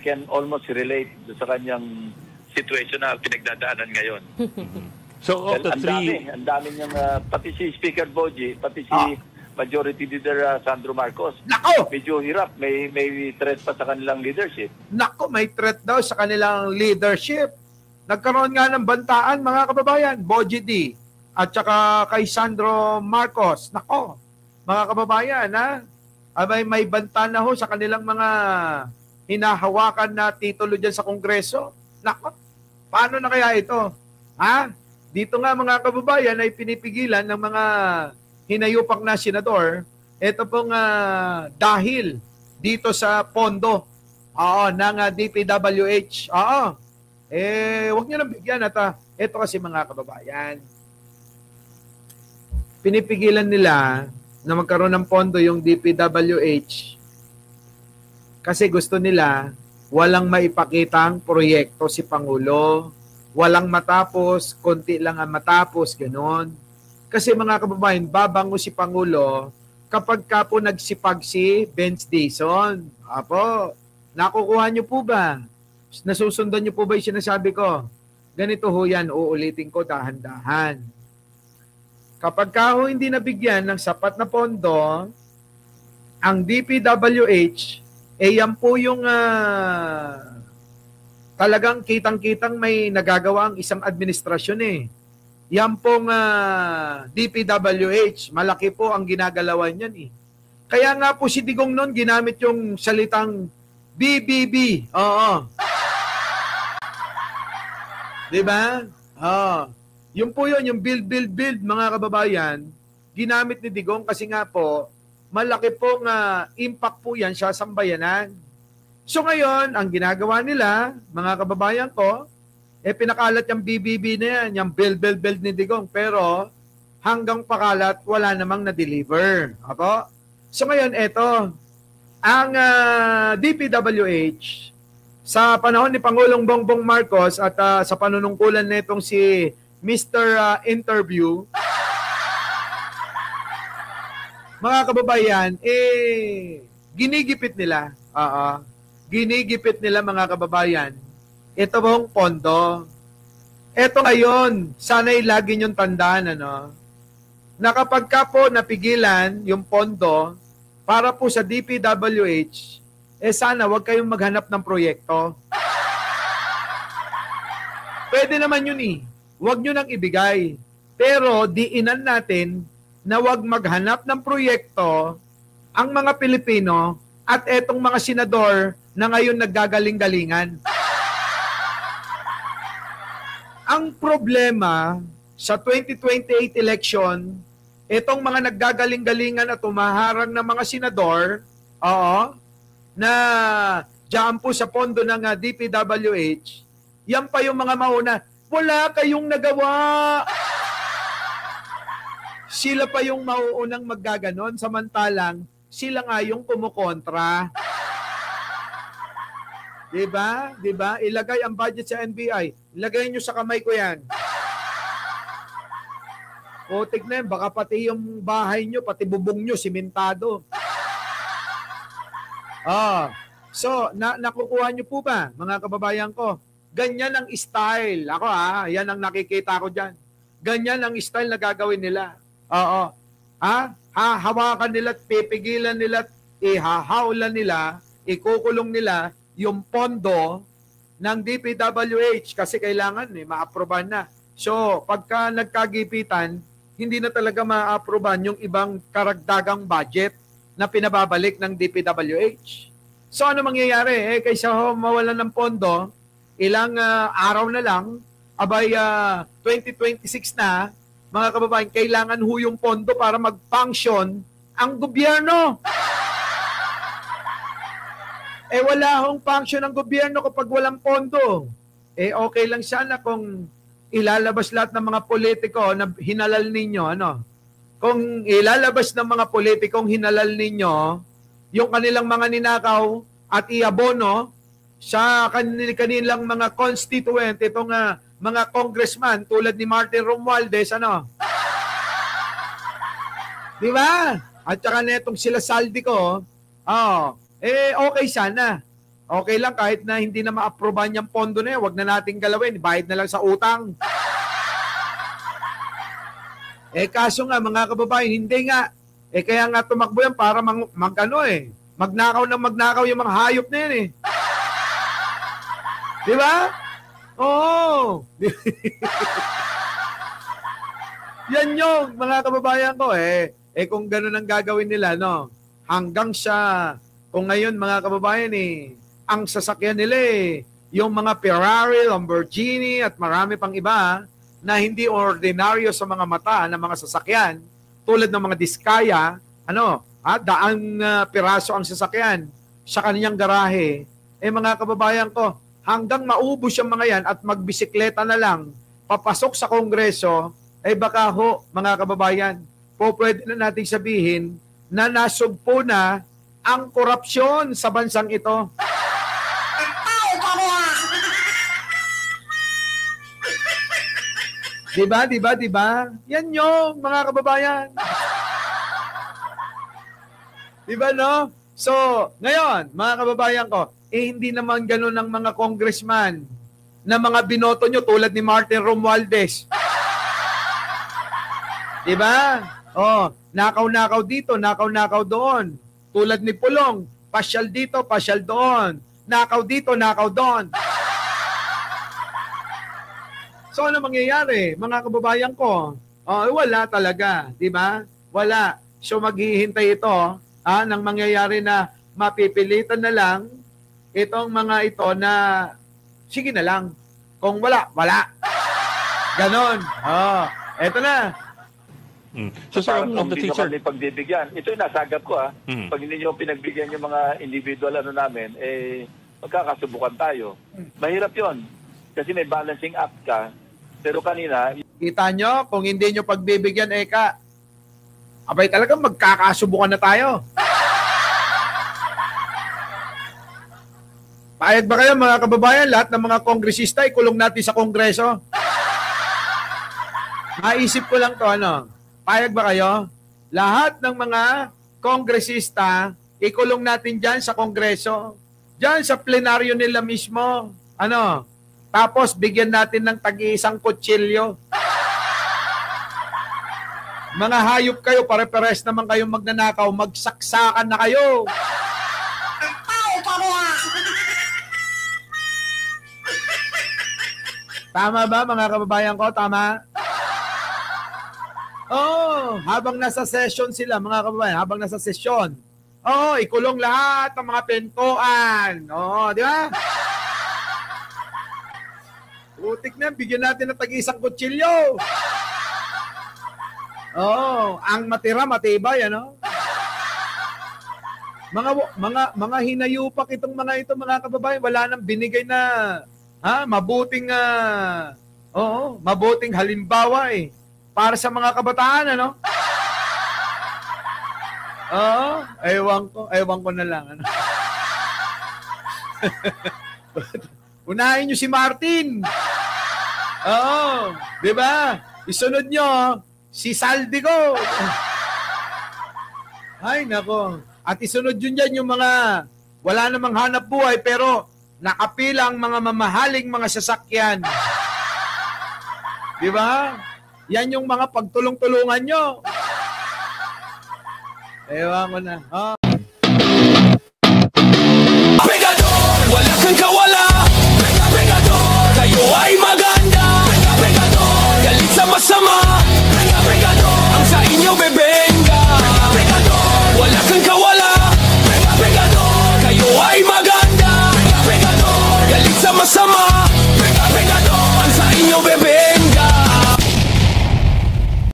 can almost relate sa kanyang situation na pinagdadaanan ngayon. So, of the three... Ang dami niyang, pati si Speaker Boji, pati si Majority Leader Sandro Marcos. Nako! Medyo hirap. May threat pa sa kanilang leadership. Nako, may threat daw sa kanilang leadership. Nagkaroon nga ng bantaan, mga kababayan, Boji D. At saka kay Sandro Marcos. Nako, mga kababayan, ha? Abay, may banta na ho sa kanilang mga hinahawakan na titulo dyan sa Kongreso. Nako, paano na kaya ito? Ha? Dito nga mga kababayan ay pinipigilan ng mga hinayupak na senador. Ito pong dahil dito sa pondo ng DPWH. Huwag nyo nang bigyan at ito kasi mga kababayan. Pinipigilan nila na magkaroon ng pondo yung DPWH kasi gusto nila walang maipakitang proyekto si Pangulo. Walang matapos, konti lang ang matapos, gano'n. Kasi mga kababayan, babango si Pangulo kapag ka po nagsipag si Benz Dizon. Apo, nakukuha niyo po ba? Nasusundan niyo po ba yung sinasabi ko? Ganito ho yan, uulitin ko dahan-dahan. Kapag ka ho hindi nabigyan ng sapat na pondo, ang DPWH, yan po yung talagang kitang-kitang may nagagawa ang isang administrasyon eh. Yan pong DPWH, malaki po ang ginagalawan yan eh. Kaya nga po si Digong noon ginamit yung salitang BBB. Oo. Diba? Yung po yun, yung build, mga kababayan, ginamit ni Digong kasi nga po, malaki pong impact po yan sa sambayanan. So ngayon, ang ginagawa nila, mga kababayan ko, pinakalat yung BBB na yan, yung build ni Digong. Pero hanggang pakalat, wala namang na-deliver. Apo? So ngayon, eto, ang DPWH, sa panahon ni Pangulong Bongbong Marcos at sa panunungkulan nitong si Mr. Interview, mga kababayan, ginigipit nila. Ginigipit nila mga kababayan. Ito pong pondo. Ito ngayon, sana'y lagi niyong tandaan, na kapag ka po napigilan yung pondo para po sa DPWH, sana wag kayong maghanap ng proyekto. Pwede naman yun eh. Wag nyo nang ibigay. Pero diinan natin na wag maghanap ng proyekto ang mga Pilipino at etong mga senador na ngayon naggagaling-galingan. Ang problema sa 2028 election, etong mga naggagaling-galingan at umaharang ng mga senador, na dyan po sa pondo ng DPWH, yan pa yung mga mauna, wala kayong nagawa. Sila pa yung mauunang maggaganon, samantalang sila nga yung kumukontra. Diba? Diba? Ilagay ang budget sa NBI. Ilagay nyo sa kamay ko yan. O, tignan, baka pati yung bahay nyo, pati bubong nyo, simentado. So, nakukuha nyo po ba, mga kababayan ko? Ganyan ang style. Ako yan ang nakikita ko dyan. Ganyan ang style na gagawin nila. Hawakan nila at pipigilan nila at ihahaulan nila, ikukulong nila yung pondo ng DPWH kasi kailangan ma-aproban na. So, pagka nagkagipitan, hindi na talaga ma-aproban yung ibang karagdagang budget na pinababalik ng DPWH. So, ano mangyayari? Kaysa mawalan ng pondo, ilang araw na lang, 2026 na, mga kababayan, kailangan ho yung pondo para mag-function ang gobyerno. Wala hong function ng gobyerno kapag walang pondo. Okay lang sana kung ilalabas lahat ng mga politiko na hinalal ninyo, Kung ilalabas ng mga politikong hinalal ninyo yung kanilang mga ninakaw at iabono sa kanilang mga constituent, itong mga congressman tulad ni Martin Romualdez, Di ba? At saka netong sila Saldi ko, okay sana. Okay lang kahit na hindi na ma-aprobahan yung pondo na yan, wag na nating galawin, bayad na lang sa utang. Kaso nga mga kababayan, hindi nga. Kaya nga tumakbo yan para magnakaw yung mga hayop na yan eh. Di ba? Oo. Yan yung mga kababayan ko kung gano'n ang gagawin nila, no? Hanggang sa, kung ngayon mga kababayan ang sasakyan nila yung mga Ferrari, Lamborghini at marami pang iba na hindi ordinaryo sa mga mata ng mga sasakyan, tulad ng mga Diskaya, daang piraso ang sasakyan sa kaniyang garahe. Mga kababayan ko, hanggang maubos yung mga yan at magbisikleta na lang, papasok sa Kongreso, baka mga kababayan, pwede na nating sabihin na nasugpo na ang korupsyon sa bansang ito. Diba? Yan yung mga kababayan. Diba, no? So, ngayon, mga kababayan ko, hindi naman ganun ang mga congressman na mga binoto nyo tulad ni Martin Romualdez. Diba? Nakaw-nakaw dito, nakaw-nakaw doon. Tulad ni Pulong, pasyal dito, pasyal doon. Nakaw dito, nakaw doon. So, ano mangyayari, mga kababayan ko? Wala talaga, di ba? Wala. So, maghihintay ito ng mangyayari na mapipilitan na lang itong mga ito na sige na lang. Kung wala, wala. Ganon. Eto na. So, sir, parang of the hindi teacher. naman pagbibigyan. Ito yung nasagap ko Pag hindi nyo pinagbigyan yung mga individual namin, magkakasubukan tayo. Mahirap yon kasi may balancing act ka. Pero kanina... Kita nyo, kung hindi nyo pagbibigyan, abay talagang magkakasubukan na tayo. Payag ba kayo mga kababayan, lahat ng mga kongresista ikulong natin sa kongreso? Naisip ko lang to, Payag ba kayo? Lahat ng mga kongresista ikulong natin dyan sa kongreso. Dyan sa plenaryo nila mismo. Tapos, bigyan natin ng tag-iisang kutsilyo. Mga hayop kayo, pare-pares naman kayong magnanakaw, magsaksakan na kayo. Tama ba, mga kababayan ko? Tama? Habang nasa session sila, mga kababayan, habang nasa session, ikulong lahat ng mga pentoan. Di ba? Utik na, bigyan natin ng tag-isang kutsilyo. Ang matira, matibay, Mga hinayupak itong mga ito, mga kababayan, wala nang binigay na mabuting halimbawa para sa mga kabataan, ewan ko na lang, Unahin nyo si Martin. Di ba? Isunod nyo si Saldico. Ay, nako. At isunod yun dyan yung mga wala namang hanap buhay pero nakapilang mga mamahaling mga sasakyan. Di ba? Yan yung mga pagtulong-tulungan nyo. Ewan ko na.